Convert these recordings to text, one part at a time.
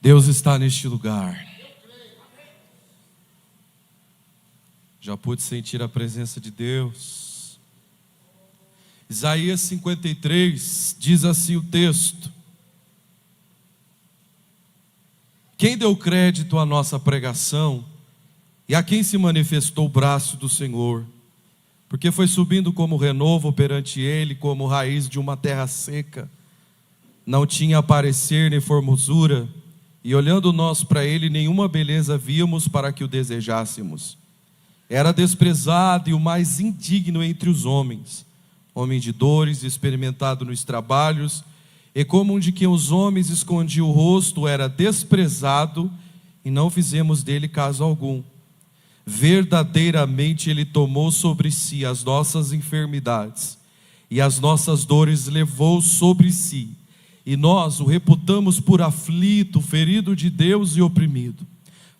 Deus está neste lugar. Já pude sentir a presença de Deus. Isaías 53 diz assim o texto: quem deu crédito à nossa pregação e a quem se manifestou o braço do Senhor? Porque foi subindo como renovo perante ele, como raiz de uma terra seca. Não tinha parecer nem formosura, e olhando nós para ele, nenhuma beleza víamos para que o desejássemos. Era desprezado e o mais indigno entre os homens, homem de dores, experimentado nos trabalhos, e como um de quem os homens escondiam o rosto, era desprezado, e não fizemos dele caso algum. Verdadeiramente ele tomou sobre si as nossas enfermidades, e as nossas dores levou sobre si, e nós o reputamos por aflito, ferido de Deus e oprimido.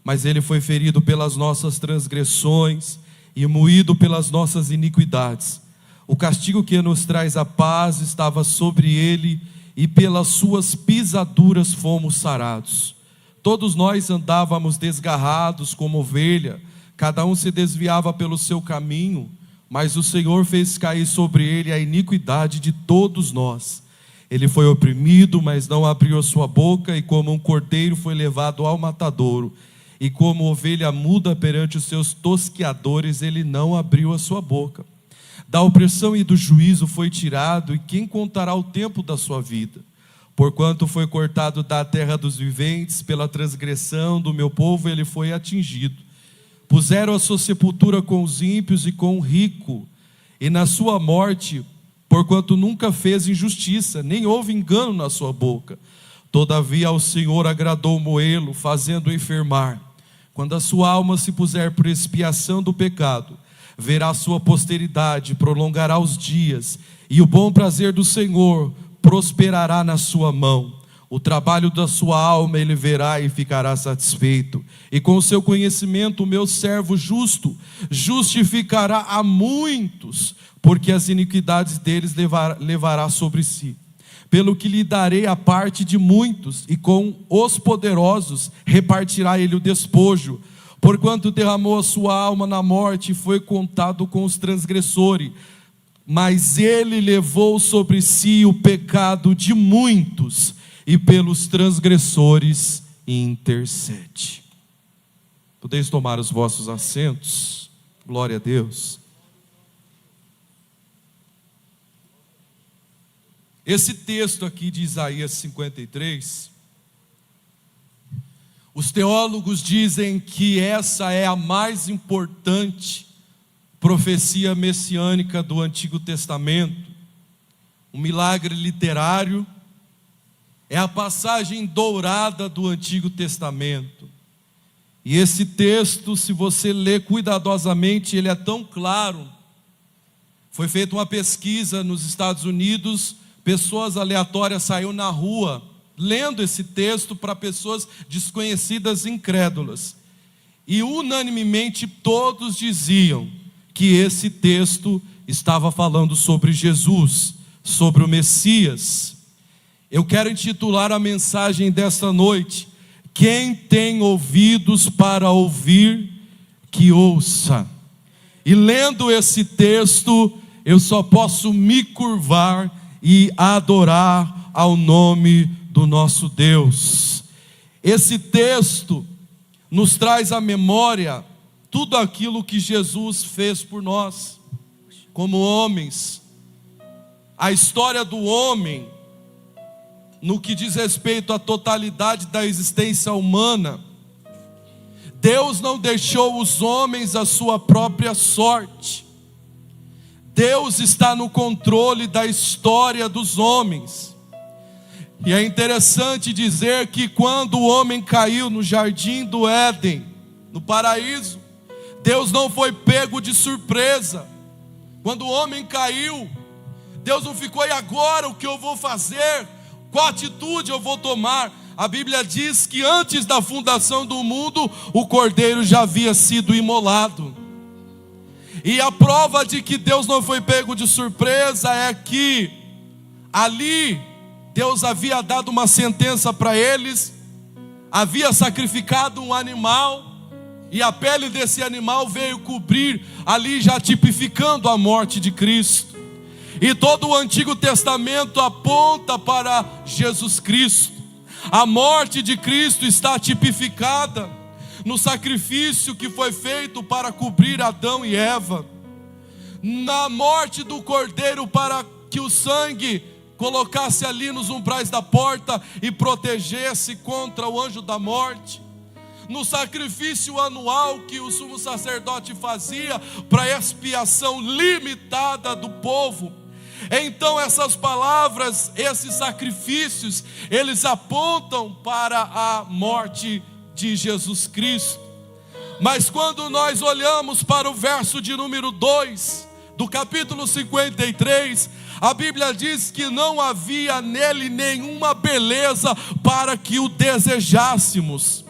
Mas ele foi ferido pelas nossas transgressões e moído pelas nossas iniquidades. O castigo que nos traz a paz estava sobre ele, e pelas suas pisaduras fomos sarados. Todos nós andávamos desgarrados como ovelha, cada um se desviava pelo seu caminho, mas o Senhor fez cair sobre ele a iniquidade de todos nós. Ele foi oprimido, mas não abriu a sua boca, e como um cordeiro foi levado ao matadouro, e como ovelha muda perante os seus tosqueadores, ele não abriu a sua boca. Da opressão e do juízo foi tirado, e quem contará o tempo da sua vida? Porquanto foi cortado da terra dos viventes, pela transgressão do meu povo ele foi atingido. Puseram a sua sepultura com os ímpios e com o rico, e na sua morte, porquanto nunca fez injustiça, nem houve engano na sua boca. Todavia ao Senhor agradou moê-lo, fazendo-o enfermar. Quando a sua alma se puser por expiação do pecado, verá a sua posteridade, prolongará os dias, e o bom prazer do Senhor prosperará na sua mão. O trabalho da sua alma ele verá e ficará satisfeito. E com o seu conhecimento o meu servo justo justificará a muitos, porque as iniquidades deles levará sobre si. Pelo que lhe darei a parte de muitos, e com os poderosos repartirá ele o despojo. Porquanto derramou a sua alma na morte, e foi contado com os transgressores. Mas ele levou sobre si o pecado de muitos, e pelos transgressores intercede. Podeis tomar os vossos assentos. Glória a Deus. Esse texto aqui de Isaías 53, os teólogos dizem que essa é a mais importante profecia messiânica do Antigo Testamento, um milagre literário, é a passagem dourada do Antigo Testamento. E esse texto, se você ler cuidadosamente, ele é tão claro. Foi feita uma pesquisa nos Estados Unidos, pessoas aleatórias saíram na rua lendo esse texto para pessoas desconhecidas e incrédulas. E unanimemente todos diziam que esse texto estava falando sobre Jesus, sobre o Messias. Eu quero intitular a mensagem desta noite: quem tem ouvidos para ouvir, que ouça. E lendo esse texto, eu só posso me curvar e adorar ao nome do nosso Deus. Esse texto nos traz à memória tudo aquilo que Jesus fez por nós, como homens. A história do homem, no que diz respeito à totalidade da existência humana, Deus não deixou os homens à sua própria sorte. Deus está no controle da história dos homens. E é interessante dizer que quando o homem caiu no jardim do Éden, no paraíso, Deus não foi pego de surpresa. Quando o homem caiu, Deus não ficou: e agora o que eu vou fazer? Qual atitude eu vou tomar? A Bíblia diz que antes da fundação do mundo, o cordeiro já havia sido imolado. E a prova de que Deus não foi pego de surpresa é que ali Deus havia dado uma sentença para eles, havia sacrificado um animal, e a pele desse animal veio cobrir ali, já tipificando a morte de Cristo. E todo o Antigo Testamento aponta para Jesus Cristo. A morte de Cristo está tipificada no sacrifício que foi feito para cobrir Adão e Eva, na morte do cordeiro para que o sangue colocasse ali nos umbrais da porta e protegesse contra o anjo da morte, no sacrifício anual que o sumo sacerdote fazia para a expiação limitada do povo. Então essas palavras, esses sacrifícios, eles apontam para a morte de Jesus Cristo. Mas quando nós olhamos para o verso de número 2 do capítulo 53, a Bíblia diz que não havia nele nenhuma beleza para que o desejássemos.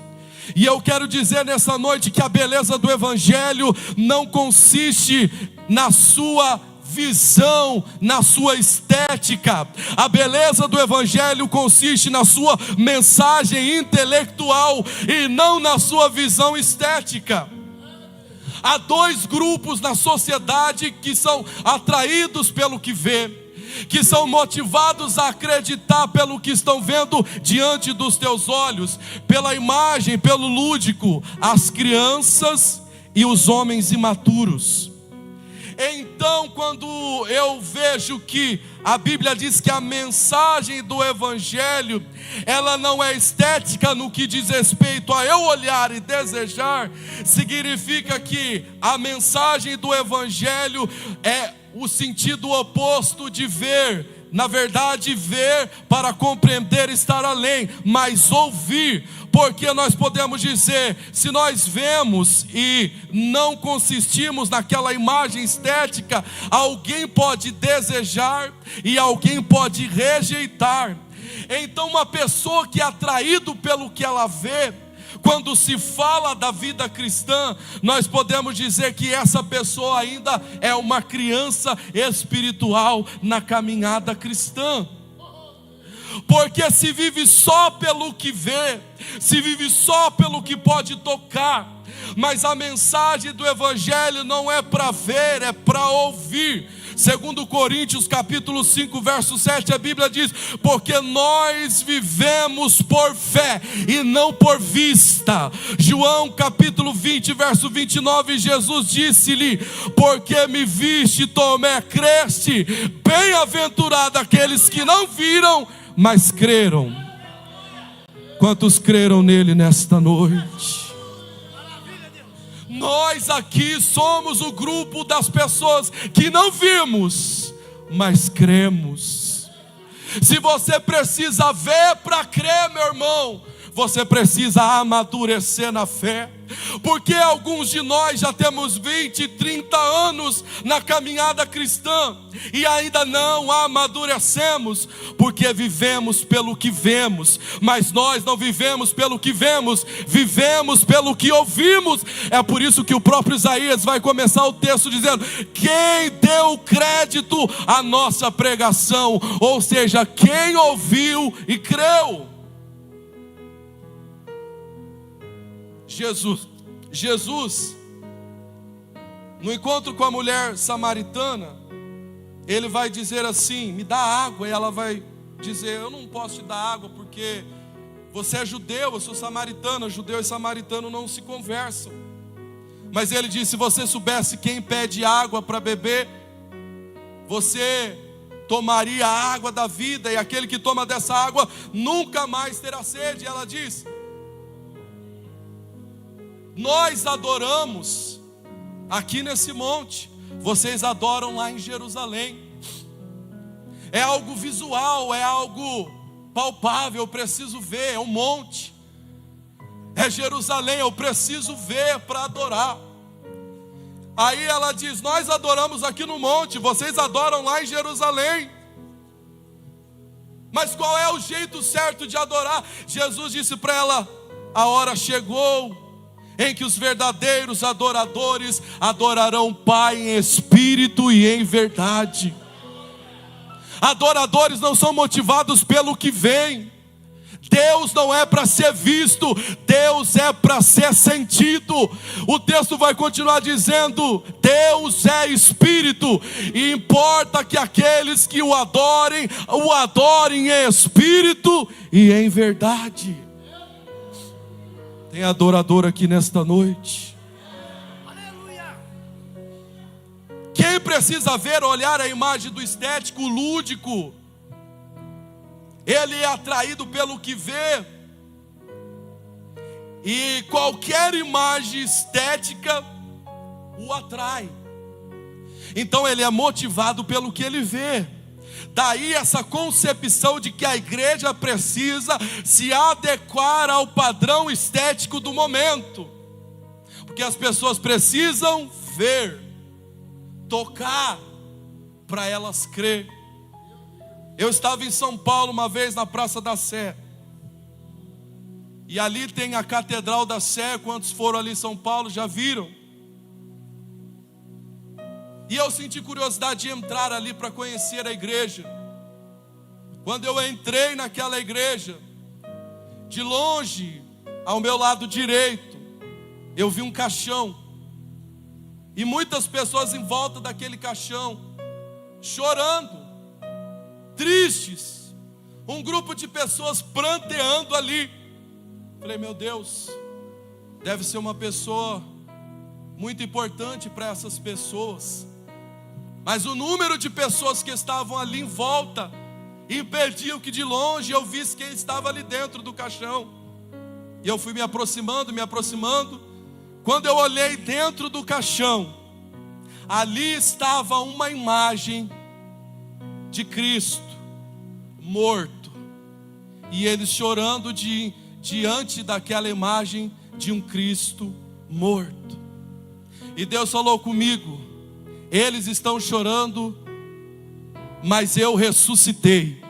E eu quero dizer nessa noite que a beleza do Evangelho não consiste na sua visão, na sua estética. A beleza do Evangelho consiste na sua mensagem intelectual e não na sua visão estética. Há dois grupos na sociedade que são atraídos pelo que vê, que são motivados a acreditar pelo que estão vendo diante dos teus olhos, pela imagem, pelo lúdico: as crianças e os homens imaturos. Então, quando eu vejo que a Bíblia diz que a mensagem do Evangelho, ela não é estética no que diz respeito a eu olhar e desejar, significa que a mensagem do Evangelho é o sentido oposto de ver. Na verdade, ver para compreender, estar além, mas ouvir, porque nós podemos dizer, se nós vemos e não consistimos naquela imagem estética, alguém pode desejar e alguém pode rejeitar. Então uma pessoa que é atraído pelo que ela vê, quando se fala da vida cristã, nós podemos dizer que essa pessoa ainda é uma criança espiritual na caminhada cristã. Porque se vive só pelo que vê, se vive só pelo que pode tocar, mas a mensagem do Evangelho não é para ver, é para ouvir. Segundo Coríntios capítulo 5 verso 7, a Bíblia diz: porque nós vivemos por fé e não por vista. João capítulo 20 verso 29, Jesus disse-lhe: porque me viste, Tomé, creste? Bem-aventurado aqueles que não viram, mas creram. Quantos creram nele nesta noite? Nós aqui somos o grupo das pessoas que não vimos, mas cremos. Se você precisa ver para crer, meu irmão, você precisa amadurecer na fé. Porque alguns de nós já temos 20, 30 anos na caminhada cristã e ainda não amadurecemos, porque vivemos pelo que vemos. Mas nós não vivemos pelo que vemos, vivemos pelo que ouvimos. É por isso que o próprio Isaías vai começar o texto dizendo: quem deu crédito à nossa pregação? Ou seja, quem ouviu e creu. Jesus, no encontro com a mulher samaritana, ele vai dizer assim: me dá água. E ela vai dizer: eu não posso te dar água porque você é judeu, eu sou samaritana. Judeu e samaritano não se conversam. Mas ele disse: se você soubesse quem pede água para beber, você tomaria a água da vida, e aquele que toma dessa água nunca mais terá sede. E ela diz: nós adoramos aqui nesse monte, vocês adoram lá em Jerusalém. É algo visual, é algo palpável, eu preciso ver, é um monte, é Jerusalém, eu preciso ver para adorar. Aí ela diz: nós adoramos aqui no monte, vocês adoram lá em Jerusalém. Mas qual é o jeito certo de adorar? Jesus disse para ela: a hora chegou em que os verdadeiros adoradores adorarão o Pai em espírito e em verdade. Adoradores não são motivados pelo que vem, Deus não é para ser visto, Deus é para ser sentido. O texto vai continuar dizendo: Deus é espírito, e importa que aqueles que o adorem em espírito e em verdade. Tem adorador aqui nesta noite. Quem precisa ver, olhar a imagem do estético, lúdico, ele é atraído pelo que vê. E qualquer imagem estética o atrai. Então ele é motivado pelo que ele vê. Daí essa concepção de que a igreja precisa se adequar ao padrão estético do momento. Porque as pessoas precisam ver, tocar, para elas crer. Eu estava em São Paulo uma vez na Praça da Sé. E ali tem a Catedral da Sé. Quantos foram ali em São Paulo já viram? E eu senti curiosidade de entrar ali para conhecer a igreja. Quando eu entrei naquela igreja, de longe, ao meu lado direito, eu vi um caixão. E muitas pessoas em volta daquele caixão, chorando, tristes, um grupo de pessoas pranteando ali. Falei, meu Deus, deve ser uma pessoa muito importante para essas pessoas. Mas o número de pessoas que estavam ali em volta impediu que de longe eu visse quem estava ali dentro do caixão. E eu fui me aproximando. Quando eu olhei dentro do caixão, ali estava uma imagem de Cristo morto, e eles chorando diante daquela imagem de um Cristo morto. E Deus falou comigo: eles estão chorando, mas eu ressuscitei.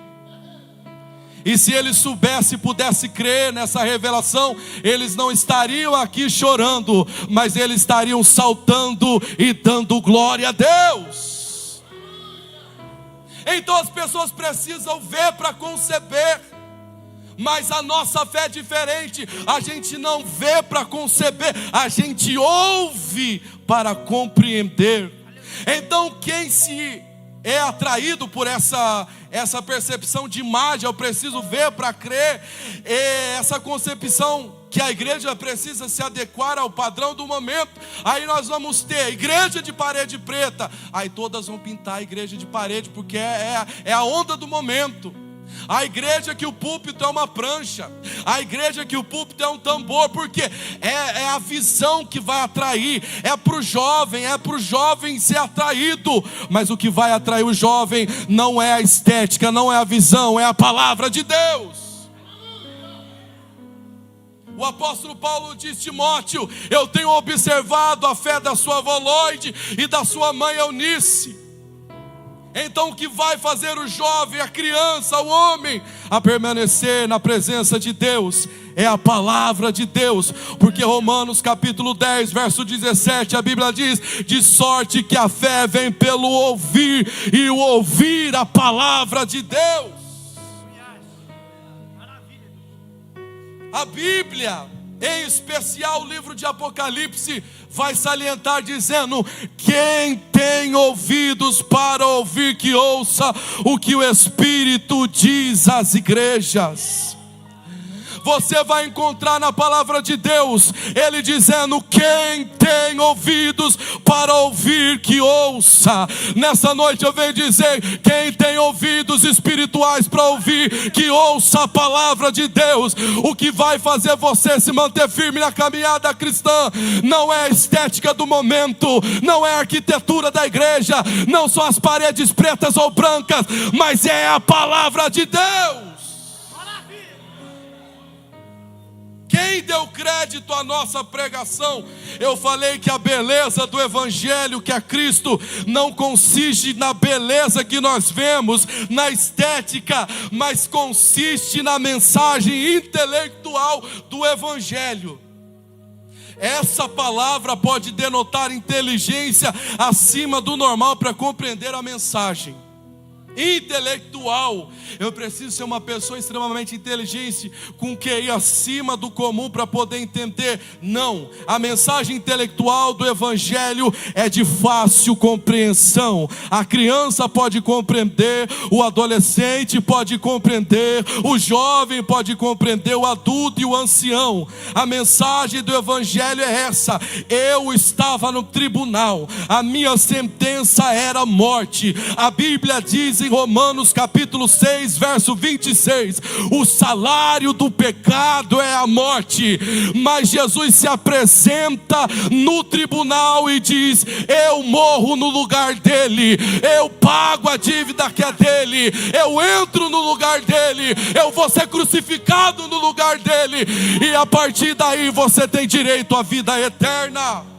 E se eles soubessem, pudessem crer nessa revelação, eles não estariam aqui chorando, mas eles estariam saltando e dando glória a Deus. Então as pessoas precisam ver para conceber. Mas a nossa fé é diferente. A gente não vê para conceber, a gente ouve para compreender. Então quem se é atraído por essa percepção de imagem, eu preciso ver para crer, essa concepção que a igreja precisa se adequar ao padrão do momento. Aí nós vamos ter igreja de parede preta, aí todas vão pintar a igreja de parede, porque é a onda do momento. A igreja que o púlpito é uma prancha, a igreja que o púlpito é um tambor, porque é a visão que vai atrair, é para o jovem ser atraído. Mas o que vai atrair o jovem não é a estética, não é a visão, é a palavra de Deus. O apóstolo Paulo diz: Timóteo, eu tenho observado a fé da sua avó Loide e da sua mãe Eunice. Então o que vai fazer o jovem, a criança, o homem a permanecer na presença de Deus é a palavra de Deus. Porque Romanos capítulo 10 verso 17, a Bíblia diz: de sorte que a fé vem pelo ouvir, e o ouvir a palavra de Deus. A Bíblia, em especial o livro de Apocalipse, vai salientar dizendo: quem tem ouvidos para ouvir, que ouça o que o Espírito diz às igrejas. Você vai encontrar na palavra de Deus ele dizendo: quem tem ouvidos para ouvir, que ouça. Nessa noite eu venho dizer: quem tem ouvidos espirituais para ouvir, que ouça a palavra de Deus. O que vai fazer você se manter firme na caminhada cristã não é a estética do momento, não é a arquitetura da igreja, não são as paredes pretas ou brancas, mas é a palavra de Deus. Quem deu crédito à nossa pregação? Eu falei que a beleza do Evangelho, que é Cristo, não consiste na beleza que nós vemos, na estética, mas consiste na mensagem intelectual do Evangelho. Essa palavra pode denotar inteligência acima do normal para compreender a mensagem. intelectual. Eu preciso ser uma pessoa extremamente inteligente, com QI acima do comum para poder entender. Não, a mensagem intelectual do Evangelho é de fácil compreensão. A criança pode compreender, o adolescente pode compreender, o jovem pode compreender, o adulto e o ancião. A mensagem do Evangelho é essa: eu estava no tribunal, a minha sentença era morte. A Bíblia diz em Romanos capítulo 6, verso 26, o salário do pecado é a morte. Mas Jesus se apresenta no tribunal e diz: eu morro no lugar dele, eu pago a dívida que é dele, eu entro no lugar dele, eu vou ser crucificado no lugar dele, e a partir daí você tem direito à vida eterna.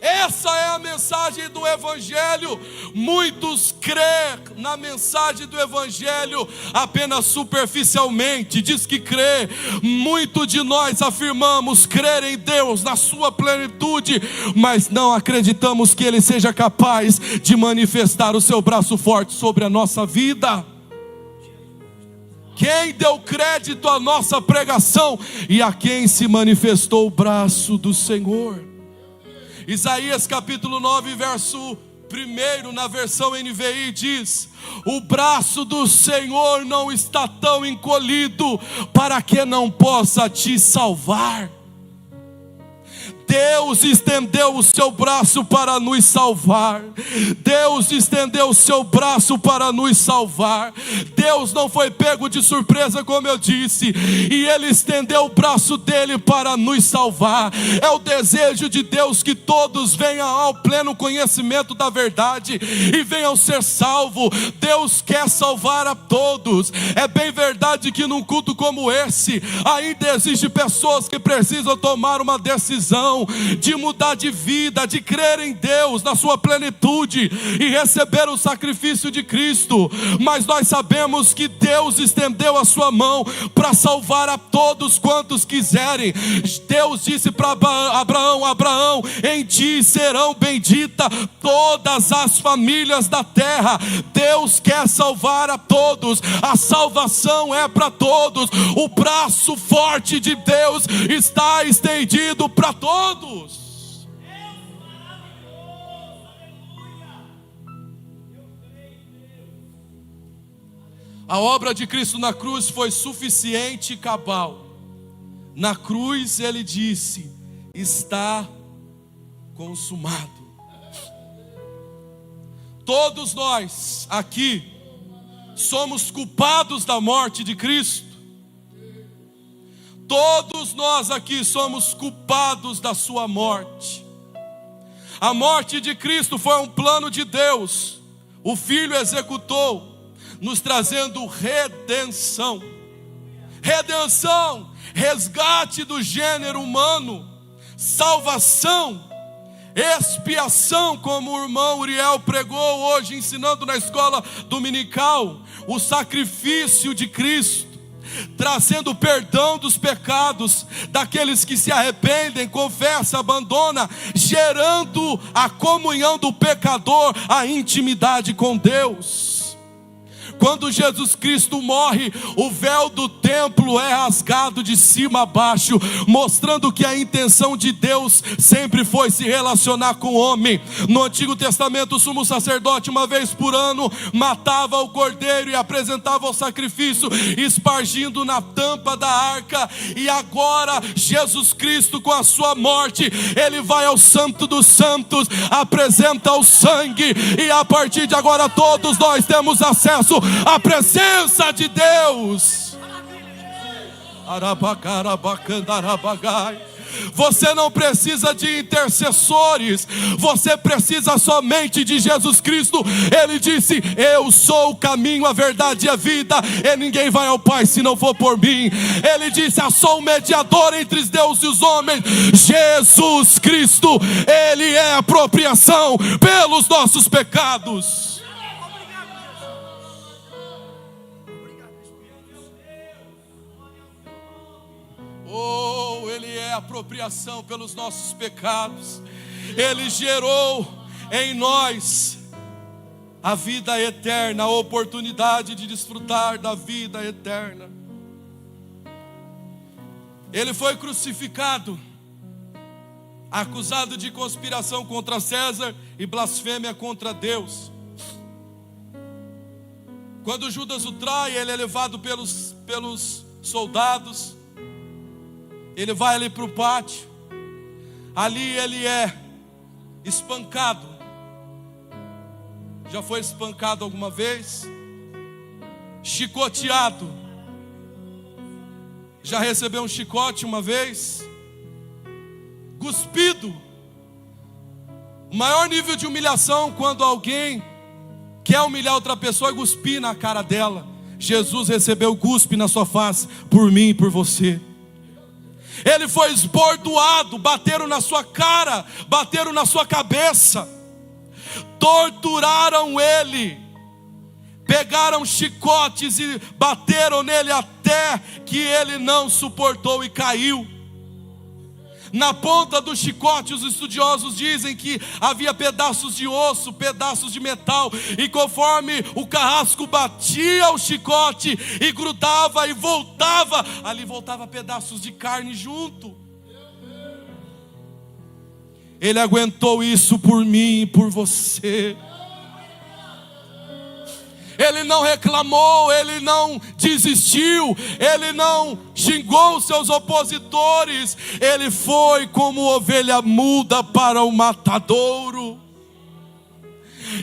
Essa é a mensagem do Evangelho. Muitos crêem na mensagem do Evangelho apenas superficialmente, diz que crê. Muito de nós afirmamos crer em Deus na sua plenitude, mas não acreditamos que Ele seja capaz de manifestar o seu braço forte sobre a nossa vida. Quem deu crédito à nossa pregação e a quem se manifestou o braço do Senhor? Isaías capítulo 9, verso 1, na versão NVI diz: o braço do Senhor não está tão encolhido para que não possa te salvar. Deus estendeu o seu braço para nos salvar. Deus estendeu o seu braço para nos salvar. Deus não foi pego de surpresa, como eu disse, e Ele estendeu o braço dele para nos salvar. É o desejo de Deus que todos venham ao pleno conhecimento da verdade e venham ser salvos. Deus quer salvar a todos. É bem verdade que num culto como esse ainda existem pessoas que precisam tomar uma decisão de mudar de vida, de crer em Deus na sua plenitude e receber o sacrifício de Cristo. Mas nós sabemos que Deus estendeu a sua mão para salvar a todos quantos quiserem. Deus disse para Abraão: Abraão, em ti serão benditas todas as famílias da terra. Deus quer salvar a todos, a salvação é para todos. O braço forte de Deus está estendido para todos. A obra de Cristo na cruz foi suficiente e cabal. Na cruz Ele disse: está consumado. Todos nós aqui somos culpados da morte de Cristo. Todos nós aqui somos culpados da sua morte. A morte de Cristo foi um plano de Deus. O Filho executou, nos trazendo redenção. Redenção, resgate do gênero humano, salvação, expiação, como o irmão Uriel pregou hoje ensinando na escola dominical. O sacrifício de Cristo, trazendo perdão dos pecados daqueles que se arrependem, confessam, abandonam, gerando a comunhão do pecador, a intimidade com Deus. Quando Jesus Cristo morre, o véu do templo é rasgado de cima a baixo, mostrando que a intenção de Deus sempre foi se relacionar com o homem. No Antigo Testamento, o sumo sacerdote, uma vez por ano, matava o cordeiro e apresentava o sacrifício, espargindo na tampa da arca. E agora, Jesus Cristo, com a sua morte, Ele vai ao Santo dos Santos, apresenta o sangue, e a partir de agora todos nós temos acesso a presença de Deus. Você não precisa de intercessores, você precisa somente de Jesus Cristo. Ele disse: eu sou o caminho, a verdade e a vida, e ninguém vai ao Pai se não for por mim. Ele disse: eu sou o mediador entre Deus e os homens. Jesus Cristo, Ele é a apropriação pelos nossos pecados. Oh, Ele é apropriação pelos nossos pecados. Ele gerou em nós a vida eterna, a oportunidade de desfrutar da vida eterna. Ele foi crucificado, acusado de conspiração contra César e blasfêmia contra Deus. Quando Judas o trai, ele é levado pelos soldados. Ele vai ali para o pátio. Ali ele é espancado. Já foi espancado alguma vez? Chicoteado. Já recebeu um chicote uma vez? Cuspido. O maior nível de humilhação quando alguém quer humilhar outra pessoa é cuspir na cara dela. Jesus recebeu cuspe na sua face por mim e por você. Ele foi esbordoado, bateram na sua cara, bateram na sua cabeça, torturaram ele, pegaram chicotes e bateram nele até que ele não suportou e caiu. Na ponta do chicote, os estudiosos dizem que havia pedaços de osso, pedaços de metal, e conforme o carrasco batia o chicote e grudava e voltava, ali voltava pedaços de carne junto. Ele aguentou isso por mim e por você. Ele não reclamou, ele não desistiu, ele não xingou os seus opositores. Ele foi como ovelha muda para o matadouro.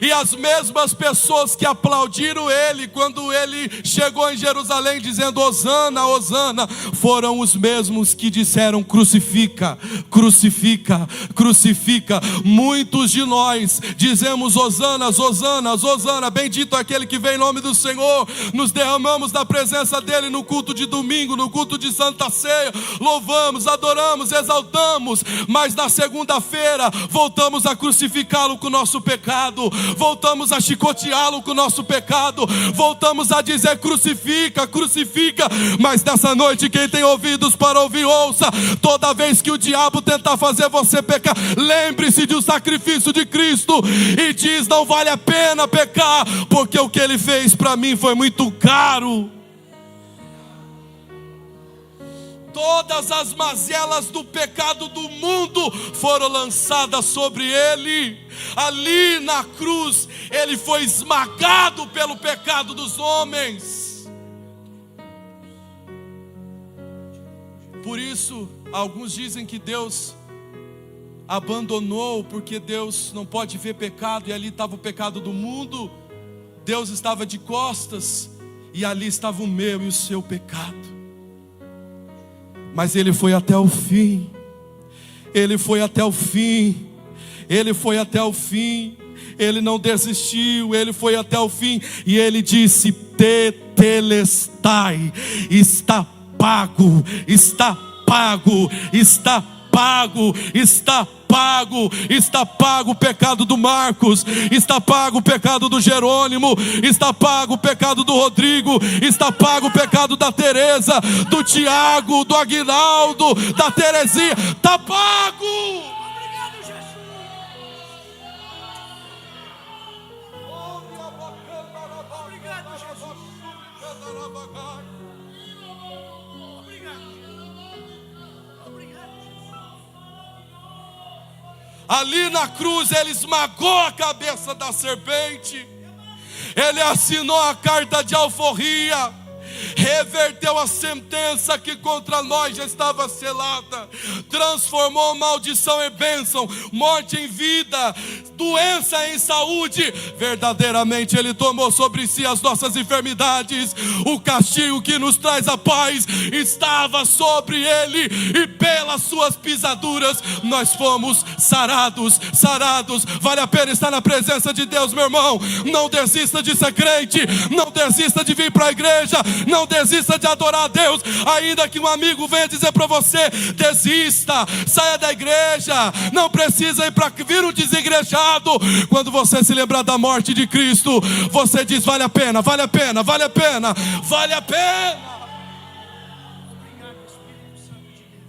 E as mesmas pessoas que aplaudiram ele quando ele chegou em Jerusalém dizendo Hosana, Hosana, foram os mesmos que disseram crucifica, crucifica, crucifica. Muitos de nós dizemos Hosanas, Hosanas, Hosana, bendito aquele que vem em nome do Senhor. Nos derramamos na presença dele no culto de domingo, no culto de Santa Ceia, louvamos, adoramos, exaltamos, mas na segunda-feira voltamos a crucificá-lo com o nosso pecado, voltamos a chicoteá-lo com o nosso pecado, voltamos a dizer crucifica, crucifica. Mas nessa noite, quem tem ouvidos para ouvir, ouça. Toda vez que o diabo tentar fazer você pecar, lembre-se do sacrifício de Cristo e diz, não vale a pena pecar, porque o que ele fez para mim foi muito caro. Todas as mazelas do pecado do mundo foram lançadas sobre ele. Ali na cruz, ele foi esmagado pelo pecado dos homens. Por isso, alguns dizem que Deus abandonou, porque Deus não pode ver pecado, e ali estava o pecado do mundo. Deus estava de costas, e ali estava o meu e o seu pecado. Mas ele foi até o fim. Ele foi até o fim. Ele foi até o fim. Ele não desistiu. Ele foi até o fim. E ele disse: Tetelestai. Está pago. Está pago. Está pago. Está pago, está pago o pecado do Marcos, está pago o pecado do Jerônimo, está pago o pecado do Rodrigo, está pago o pecado da Teresa, do Tiago, do Aguinaldo, da Terezinha, está pago. Obrigado, Jesus. Obrigado, Jesus. Ali na cruz ele esmagou a cabeça da serpente. Ele assinou a carta de alforria, reverteu a sentença que contra nós já estava selada, transformou maldição em bênção, morte em vida, doença em saúde. Verdadeiramente ele tomou sobre si as nossas enfermidades. O castigo que nos traz a paz estava sobre ele, e pelas suas pisaduras nós fomos sarados, sarados. Vale a pena estar na presença de Deus, meu irmão. Não desista de ser crente, não desista de vir para a igreja, não desista de adorar a Deus. Ainda que um amigo venha dizer para você, desista, saia da igreja, não precisa ir para vir um desigrejado. Quando você se lembrar da morte de Cristo, você diz, vale a pena, vale a pena, vale a pena, vale a pena.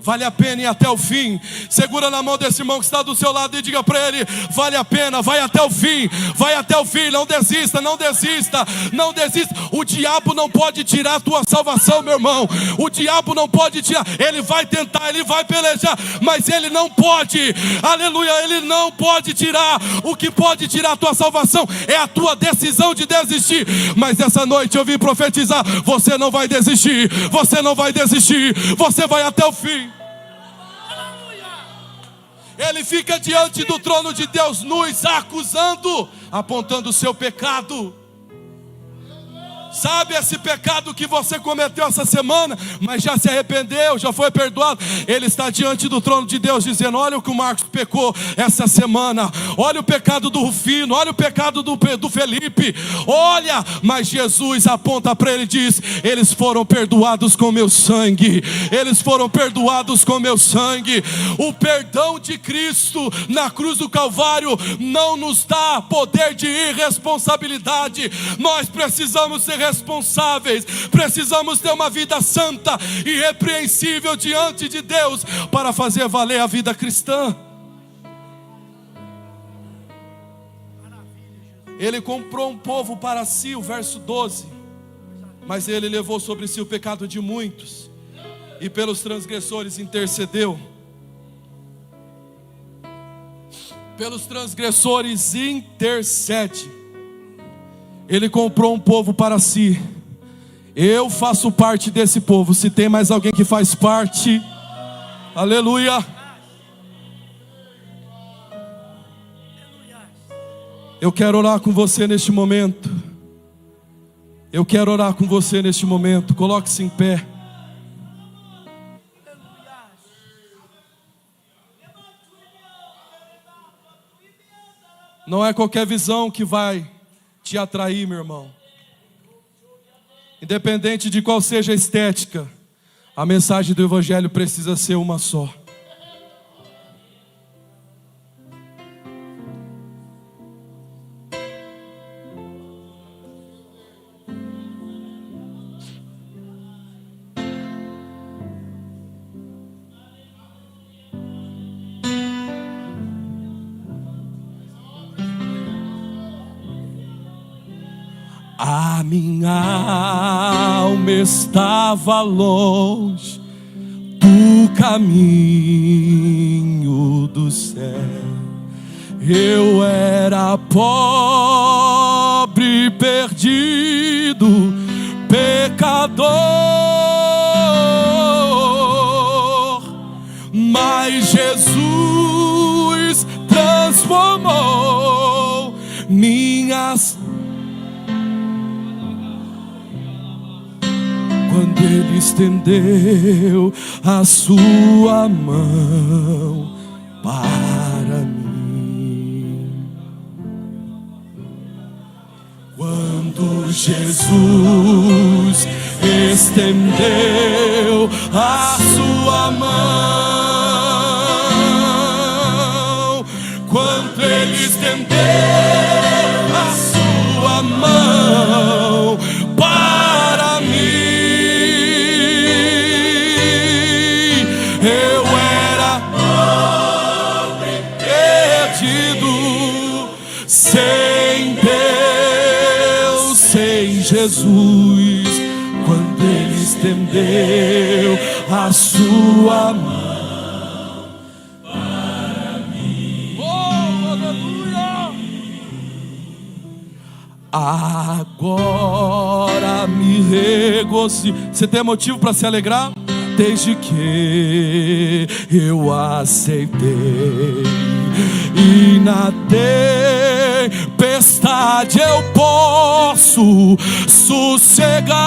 Vale a pena ir até o fim. Segura na mão desse irmão que está do seu lado e diga para ele: vale a pena, vai até o fim. Vai até o fim, não desista, não desista, não desista. O diabo não pode tirar a tua salvação, meu irmão. O diabo não pode tirar. Ele vai tentar, ele vai pelejar, mas ele não pode, aleluia, ele não pode tirar. O que pode tirar a tua salvação é a tua decisão de desistir. Mas essa noite eu vim profetizar: você não vai desistir, você não vai desistir, você vai até o fim. Ele fica diante do trono de Deus nos acusando, apontando o seu pecado. Sabe esse pecado que você cometeu essa semana, mas já se arrependeu, já foi perdoado? Ele está diante do trono de Deus dizendo: olha o que o Marcos pecou essa semana, olha o pecado do Rufino, olha o pecado do Felipe, olha. Mas Jesus aponta para ele e diz: eles foram perdoados com meu sangue, eles foram perdoados com meu sangue. O perdão de Cristo na cruz do Calvário não nos dá poder de irresponsabilidade. Nós precisamos ser responsáveis, precisamos ter uma vida santa e irrepreensível diante de Deus para fazer valer a vida cristã. Ele comprou um povo para si, o verso 12, mas ele levou sobre si o pecado de muitos e pelos transgressores intercedeu. Pelos transgressores intercede. Ele comprou um povo para si. Eu faço parte desse povo. Se tem mais alguém que faz parte, aleluia. Eu quero orar com você neste momento. Eu quero orar com você neste momento. Coloque-se em pé. Não é qualquer visão que vai te atrair, meu irmão. Independente de qual seja a estética, a mensagem do Evangelho precisa ser uma só. A minha alma estava longe do caminho do céu. Eu era pobre, perdido, pecador, mas Jesus transformou minhas. Quando Ele estendeu a sua mão para mim. Quando Jesus estendeu a sua mão, quando Ele estendeu a sua mão para mim, eu era pobre, perdido, sem Deus, sem Jesus. Quando Ele estendeu a sua mão para mim, oh, aleluia! Agora me regozijo. Você tem motivo para se alegrar? Desde que eu aceitei, e na tempestade eu posso sossegar,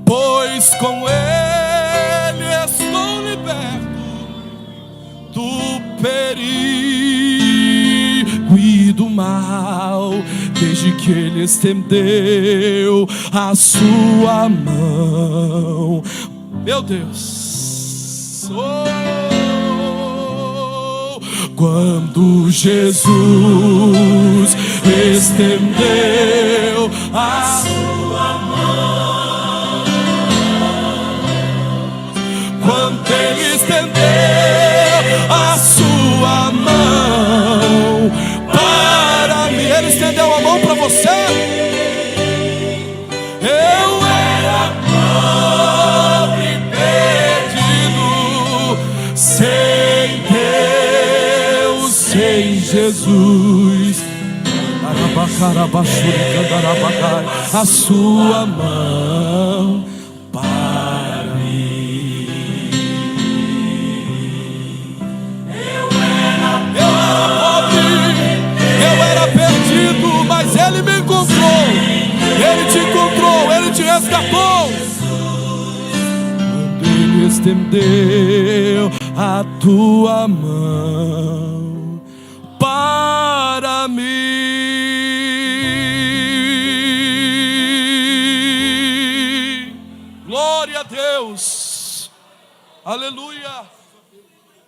pois com Ele estou liberto do perigo e do mal. Desde que Ele estendeu a sua mão, meu Deus, oh, quando Jesus estendeu a sua mão, Jesus. A sua mão para mim. Eu era pobre, eu era perdido, mas Ele me encontrou. Ele te encontrou, Ele te resgatou. Quando Ele estendeu a tua mão para mim. Glória a Deus. Aleluia.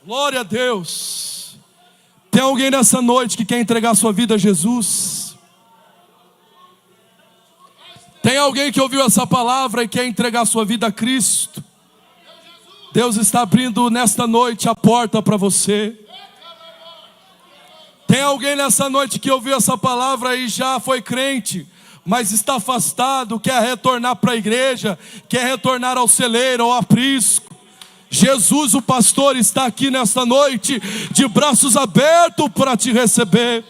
Glória a Deus. Tem alguém nessa noite que quer entregar sua vida a Jesus? Tem alguém que ouviu essa palavra e quer entregar sua vida a Cristo? Deus está abrindo nesta noite a porta para você. Tem alguém nessa noite que ouviu essa palavra e já foi crente, mas está afastado, quer retornar para a igreja, quer retornar ao celeiro, ao aprisco? Jesus, o pastor, está aqui nesta noite, de braços abertos para te receber.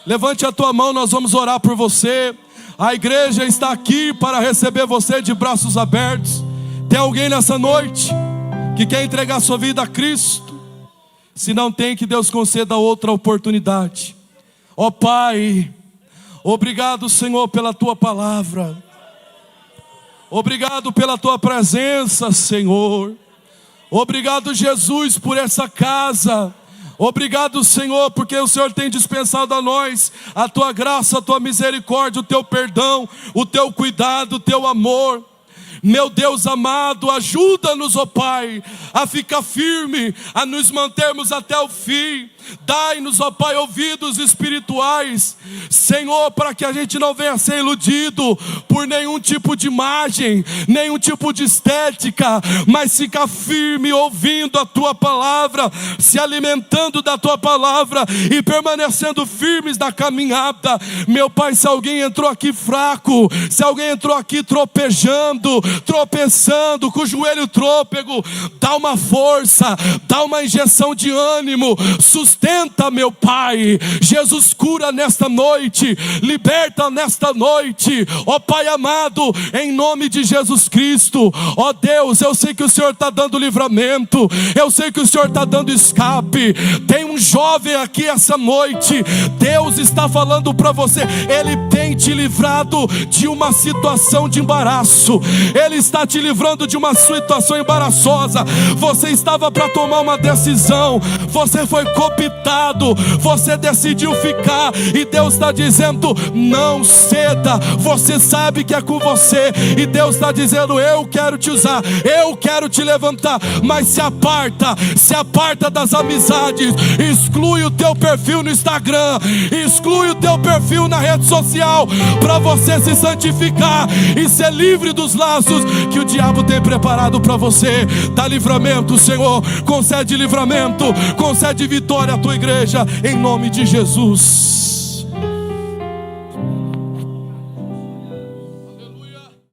Levante a tua mão, nós vamos orar por você. A igreja está aqui para receber você de braços abertos. Tem alguém nessa noite que quer entregar sua vida a Cristo? Se não tem, que Deus conceda outra oportunidade. Ó Pai, obrigado, Senhor, pela Tua palavra. Obrigado pela Tua presença, Senhor. Obrigado, Jesus, por essa casa. Obrigado, Senhor, porque o Senhor tem dispensado a nós a Tua graça, a Tua misericórdia, o Teu perdão, o Teu cuidado, o Teu amor. Meu Deus amado, ajuda-nos, ó Pai, a ficar firme, a nos mantermos até o fim. Dai-nos, ó Pai, ouvidos espirituais, Senhor, para que a gente não venha ser iludido por nenhum tipo de imagem, nenhum tipo de estética, mas ficar firme ouvindo a Tua palavra, se alimentando da Tua palavra e permanecendo firmes na caminhada. Meu Pai, se alguém entrou aqui fraco, se alguém entrou aqui tropejando, tropeçando, com o joelho trôpego, dá uma força, dá uma injeção de ânimo, sustenta, meu Pai. Jesus, cura nesta noite, liberta nesta noite, ó Pai amado, em nome de Jesus Cristo. Ó Deus, eu sei que o Senhor está dando livramento, eu sei que o Senhor está dando escape. Tem um jovem aqui essa noite, Deus está falando para você, Ele tem te livrado de uma situação de embaraço, Ele está te livrando de uma situação embaraçosa. Você estava para tomar uma decisão, você foi cooptado, você decidiu ficar, e Deus está dizendo, não ceda. Você sabe que é com você, e Deus está dizendo, eu quero te usar, eu quero te levantar, mas se aparta das amizades, exclui o teu perfil no Instagram, exclui o teu perfil na rede social, para você se santificar e ser livre dos laços que o diabo tem preparado para você. Dá livramento, Senhor, concede livramento, concede vitória à tua igreja, em nome de Jesus.